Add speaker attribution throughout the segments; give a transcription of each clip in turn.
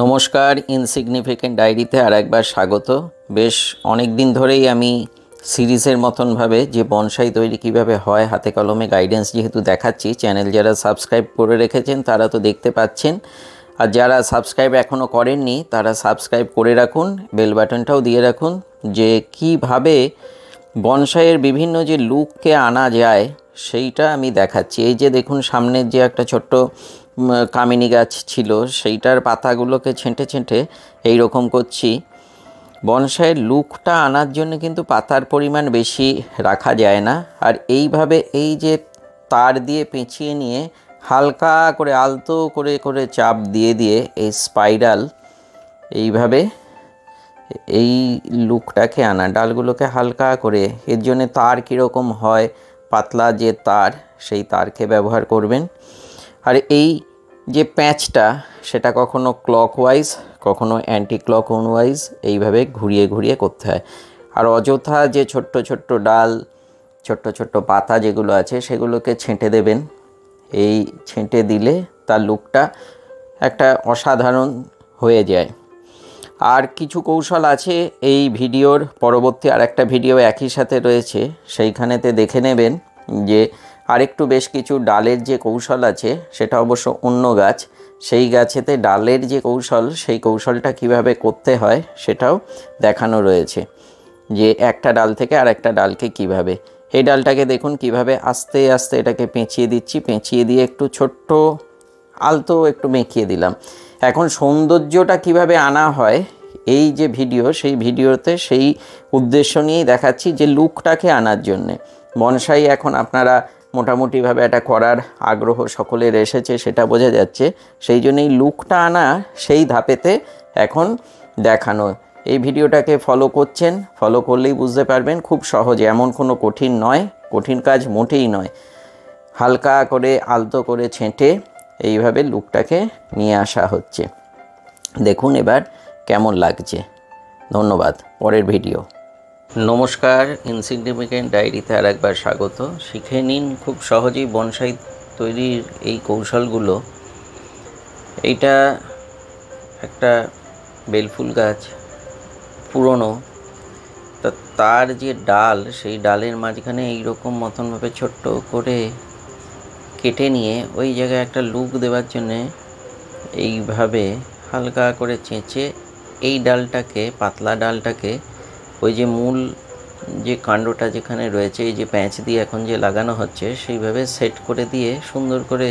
Speaker 1: নমস্কার, ইনসিগনিফিকেন্ট ডায়েরিতে আর একবার স্বাগত। বেশ অনেক দিন ধরেই আমি সিরিজের মতনভাবে যে বনসাই তৈরি কিভাবে হয় হাতে কলমে গাইডেন্স যেহেতু দেখাচ্ছি, চ্যানেল যারা সাবস্ক্রাইব করে রেখেছেন তারা তো দেখতে পাচ্ছেন, আর যারা সাবস্ক্রাইব এখনও করেননি তারা সাবস্ক্রাইব করে রাখুন, বেল বাটনটাও দিয়ে রাখুন, যে কিভাবে বনসাইয়ের বিভিন্ন যে লুককে আনা যায় সেইটা আমি দেখাচ্ছি। এই যে দেখুন, সামনের যে একটা ছোট্ট কামিনী গাছ ছিল সেইটার পাতাগুলোকে ছেঁটে ছেঁটে এই রকম করছি। বনসাইয়ের লুকটা আনার জন্য কিন্তু পাতার পরিমাণ বেশি রাখা যায় না, আর এইভাবে এই যে তার দিয়ে পেঁচিয়ে নিয়ে হালকা করে আলতো করে করে চাপ দিয়ে দিয়ে এই স্পাইরাল এইভাবে এই লুকটাকে আনা, ডালগুলোকে হালকা করে। এর জন্যে তার কীরকম হয়, পাতলা যে তার সেই তারকে ব্যবহার করবেন। আর এই যে প্যাঁচটা সেটা কখনো ক্লকওয়াইজ কখনো অ্যান্টি ক্লকওয়াইজ এইভাবে ঘুরিয়ে ঘুরিয়ে করতে হয়। আর অযথা যে ছোট্ট ছোট্ট ডাল ছোট্ট ছোট্ট পাতা যেগুলো আছে সেগুলোকে ছেঁটে দেবেন। এই ছেঁটে দিলে তার লুকটা একটা অসাধারণ হয়ে যায়। আর কিছু কৌশল আছে এই ভিডিওর পরবর্তী আরেকটা ভিডিও একই সাথে রয়েছে, সেইখানেতে দেখে নেবেন যে আরেকটু বেশ কিছু ডালের যে কৌশল আছে, সেটা অবশ্য অন্য গাছ, সেই গাছেতে ডালের যে কৌশল সেই কৌশলটা কিভাবে করতে হয় সেটাও দেখানো রয়েছে, যে একটা ডাল থেকে আরেকটা ডালকে কিভাবে। এই ডালটাকে দেখুন কিভাবে আস্তে আস্তে এটাকে পেঁচিয়ে দিচ্ছি, পেঁচিয়ে দিয়ে একটু ছোট্ট আলতো একটু মেঁকিয়ে দিলাম। এখন সৌন্দর্যটা কিভাবে আনা হয় এই যে ভিডিও, সেই ভিডিওতে সেই উদ্দেশ্য নিয়েই দেখাচ্ছি, যে লুকটাকে আনার জন্যে। বনসাই এখন আপনারা মোটামুটিভাবে এটা করার আগ্রহ সকলের এসেছে, সেটা বোঝা যাচ্ছে। সেই জন্যই লুকটা আনা সেই ধাপেতে এখন দেখানো। এই ভিডিওটাকে ফলো করছেন, ফলো করলেই বুঝতে পারবেন খুব সহজে, এমন কোনো কঠিন নয়, কঠিন কাজ মোটেই নয়। হালকা করে আলতো করে ছেঁটে এইভাবে লুকটাকে নিয়ে আসা হচ্ছে। দেখুন এবার কেমন লাগছে। ধন্যবাদ। পরের ভিডিও। নমস্কার, ইনসিগনিফিকেন্ট ডায়েরিতে আর একবার স্বাগত। শিখে নিন খুব সহজেই বনসাই তৈরির এই কৌশলগুলো। এইটা একটা বেলফুল গাছ, পুরনো, তার যে ডাল সেই ডালের মাঝখানে এইরকম মতনভাবে ছোট্ট করে কেটে নিয়ে ওই জায়গায় একটা লুক দেওয়ার জন্যে এইভাবে হালকা করে চেঁচে এই ডালটাকে, পাতলা ডালটাকে, ওই যে মূল যে কাণ্ডটা যেখানে রয়েছে, এই যে প্যাঁচ দিয়ে এখন যে লাগানো হচ্ছে সেইভাবে সেট করে দিয়ে সুন্দর করে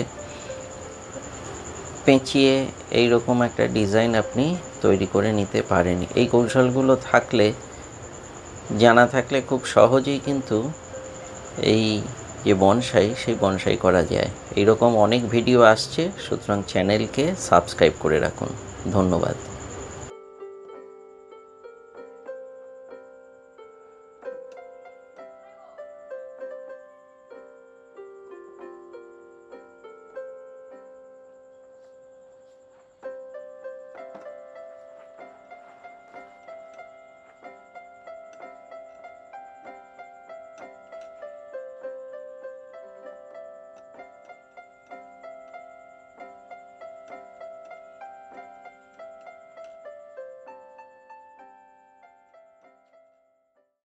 Speaker 1: পেঁচিয়ে এইরকম একটা ডিজাইন আপনি তৈরি করে নিতে পারেন। এই কৌশলগুলো থাকলে, জানা থাকলে খুব সহজেই কিন্তু এই যে বনসাই সেই বনসাই করা যায়। এইরকম অনেক ভিডিও আসছে, সুতরাং চ্যানেলকে সাবস্ক্রাইব করে রাখুন। ধন্যবাদ।